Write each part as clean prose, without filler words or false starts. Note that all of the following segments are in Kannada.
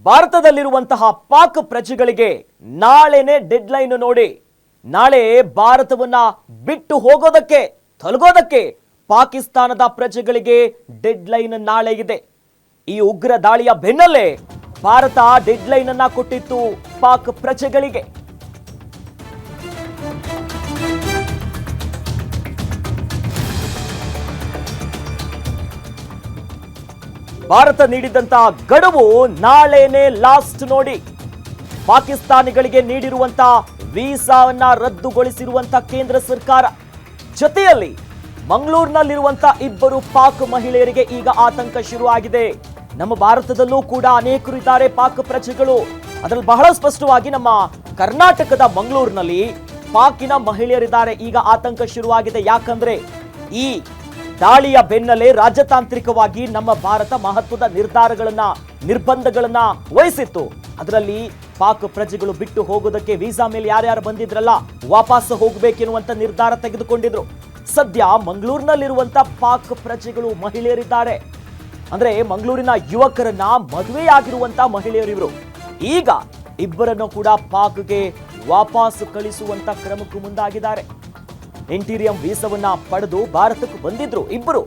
ಭಾರತದಲ್ಲಿರುವಂತಹ ಪಾಕ್ ಪ್ರಜೆಗಳಿಗೆ ನಾಳೆನೇ ಡೆಡ್ಲೈನ್ ನೋಡಿ. ನಾಳೆ ಭಾರತವನ್ನ ಬಿಟ್ಟು ಹೋಗೋದಕ್ಕೆ ತೊಲಗೋದಕ್ಕೆ ಪಾಕಿಸ್ತಾನದ ಪ್ರಜೆಗಳಿಗೆ ಡೆಡ್ಲೈನ್ ನಾಳೆ ಇದೆ. ಈ ಉಗ್ರ ದಾಳಿಯ ಬೆನ್ನಲ್ಲೇ ಭಾರತ ಡೆಡ್ಲೈನ್ ಅನ್ನ ಕೊಟ್ಟಿತ್ತು ಪಾಕ್ ಪ್ರಜೆಗಳಿಗೆ. ಭಾರತ ನೀಡಿದಂತಹ ಗಡುವು ನಾಳೆನೇ ಲಾಸ್ಟ್ ನೋಡಿ. ಪಾಕಿಸ್ತಾನಿಗಳಿಗೆ ನೀಡಿರುವಂತಹ ವೀಸಾವನ್ನ ರದ್ದುಗೊಳಿಸಿರುವಂತಹ ಕೇಂದ್ರ ಸರ್ಕಾರ, ಜೊತೆಯಲ್ಲಿ ಮಂಗಳೂರಿನಲ್ಲಿರುವಂತಹ ಇಬ್ಬರು ಪಾಕ್ ಮಹಿಳೆಯರಿಗೆ ಈಗ ಆತಂಕ ಶುರುವಾಗಿದೆ. ನಮ್ಮ ಭಾರತದಲ್ಲೂ ಕೂಡ ಅನೇಕರು ಇದ್ದಾರೆ ಪಾಕ್ ಪ್ರಜೆಗಳು. ಅದರಲ್ಲಿ ಬಹಳ ಸ್ಪಷ್ಟವಾಗಿ ನಮ್ಮ ಕರ್ನಾಟಕದ ಮಂಗಳೂರಿನಲ್ಲಿ ಪಾಕಿನ ಮಹಿಳೆಯರಿದ್ದಾರೆ. ಈಗ ಆತಂಕ ಶುರುವಾಗಿದೆ. ಯಾಕಂದ್ರೆ ಈ ದಾಳಿಯ ಬೆನ್ನಲ್ಲೇ ರಾಜತಾಂತ್ರಿಕವಾಗಿ ನಮ್ಮ ಭಾರತ ಮಹತ್ವದ ನಿರ್ಬಂಧಗಳನ್ನ ವಹಿಸಿತ್ತು. ಅದರಲ್ಲಿ ಪಾಕ್ ಪ್ರಜೆಗಳು ಬಿಟ್ಟು ಹೋಗೋದಕ್ಕೆ ವೀಸಾ ಮೇಲೆ ಯಾರ್ಯಾರು ಬಂದಿದ್ರಲ್ಲ ವಾಪಸ್ ಹೋಗ್ಬೇಕೆನ್ನುವಂತ ನಿರ್ಧಾರ ತೆಗೆದುಕೊಂಡಿದ್ರು. ಸದ್ಯ ಮಂಗಳೂರಿನಲ್ಲಿರುವಂತ ಪಾಕ್ ಪ್ರಜೆಗಳು ಮಹಿಳೆಯರಿದ್ದಾರೆ. ಅಂದ್ರೆ ಮಂಗಳೂರಿನ ಯುವಕರನ್ನ ಮದುವೆಯಾಗಿರುವಂತ ಮಹಿಳೆಯರಿವರು ಈಗ ಇಬ್ಬರನ್ನು ಕೂಡ ಪಾಕ್ಗೆ ವಾಪಸ್ ಕಳಿಸುವಂತ ಕ್ರಮಕ್ಕೂ ಮುಂದಾಗಿದ್ದಾರೆ. ಇಂಟೀರಿಯಂ ವೀಸಾವನ್ನ ಪಡೆದು ಭಾರತಕ್ಕೆ ಬಂದಿದ್ರು ಇಬ್ಬರು.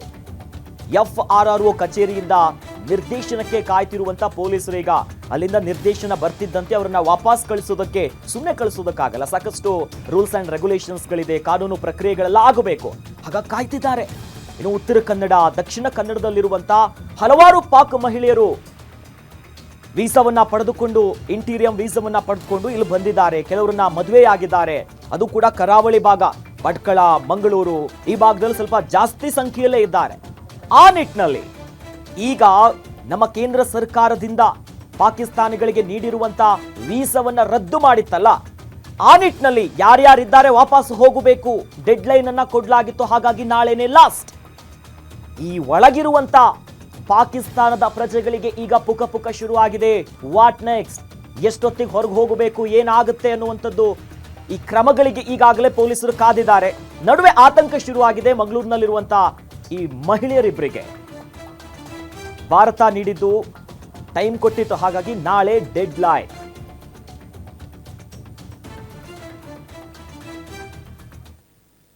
FRRO ಕಚೇರಿಯಿಂದ ನಿರ್ದೇಶನಕ್ಕೆ ಕಾಯ್ತಿರುವಂತ ಪೊಲೀಸರು ಈಗ ಅಲ್ಲಿಂದ ನಿರ್ದೇಶನ ಬರ್ತಿದ್ದಂತೆ ಅವರನ್ನ ವಾಪಸ್ ಕಳಿಸೋದಕ್ಕೆ ಸುಮ್ಮನೆ ಕಳಿಸೋದಕ್ಕಾಗಲ್ಲ. ಸಾಕಷ್ಟು ರೂಲ್ಸ್ ಅಂಡ್ ರೆಗ್ಯುಲೇಷನ್ಸ್ ಗಳಿದೆ, ಕಾನೂನು ಪ್ರಕ್ರಿಯೆಗಳೆಲ್ಲ ಆಗಬೇಕು. ಹಾಗಾಗಿ ಕಾಯ್ತಿದ್ದಾರೆ. ಇನ್ನು ಉತ್ತರ ಕನ್ನಡ, ದಕ್ಷಿಣ ಕನ್ನಡದಲ್ಲಿರುವಂತ ಹಲವಾರು ಪಾಕ್ ಮಹಿಳೆಯರು ವೀಸಾವನ್ನ ಪಡೆದುಕೊಂಡು ಇಂಟೀರಿಯಂ ವೀಸಾವನ್ನ ಪಡೆದುಕೊಂಡು ಇಲ್ಲಿ ಬಂದಿದ್ದಾರೆ. ಕೆಲವರನ್ನ ಮದುವೆಯಾಗಿದ್ದಾರೆ. ಅದು ಕೂಡ ಕರಾವಳಿ ಭಾಗ, ಭಟ್ಕಳ, ಮಂಗಳೂರು ಈ ಭಾಗದಲ್ಲಿ ಸ್ವಲ್ಪ ಜಾಸ್ತಿ ಸಂಖ್ಯೆಯಲ್ಲೇ ಇದ್ದಾರೆ. ಆ ನಿಟ್ಟಿನಲ್ಲಿ ಈಗ ನಮ್ಮ ಕೇಂದ್ರ ಸರ್ಕಾರದಿಂದ ಪಾಕಿಸ್ತಾನಿಗಳಿಗೆ ನೀಡಿರುವಂತ ವೀಸಾವನ್ನ ರದ್ದು ಮಾಡಿತ್ತಲ್ಲ, ಆ ನಿಟ್ಟಿನಲ್ಲಿ ಯಾರ್ಯಾರಿದ್ದಾರೆ ವಾಪಸ್ ಹೋಗಬೇಕು ಡೆಡ್ಲೈನ್ ಅನ್ನ ಕೊಡಲಾಗಿತ್ತು. ಹಾಗಾಗಿ ನಾಳೆನೇ ಲಾಸ್ಟ್. ಈ ಒಳಗಿರುವಂತ ಪಾಕಿಸ್ತಾನದ ಪ್ರಜೆಗಳಿಗೆ ಈಗ ಪುಕ ಶುರುವಾಗಿದೆ. What next? ಎಷ್ಟೊತ್ತಿಗೆ ಹೊರಗೆ ಹೋಗಬೇಕು, ಏನಾಗುತ್ತೆ ಅನ್ನುವಂಥದ್ದು ಈ ಕ್ರಮಗಳಿಗೆ ಈಗಾಗಲೇ ಪೊಲೀಸರು ಕಾದಿದ್ದಾರೆ. ನಡುವೆ ಆತಂಕ ಶುರುವಾಗಿದೆ ಮಂಗಳೂರಿನಲ್ಲಿರುವಂತಹ ಈ ಮಹಿಳೆಯರಿಬ್ಬರಿಗೆ. ಭಾರತ ನೀಡಿದ್ದು ಟೈಮ್ ಕೊಟ್ಟಿತ್ತು, ಹಾಗಾಗಿ ನಾಳೆ ಡೆಡ್ ಲೈನ್.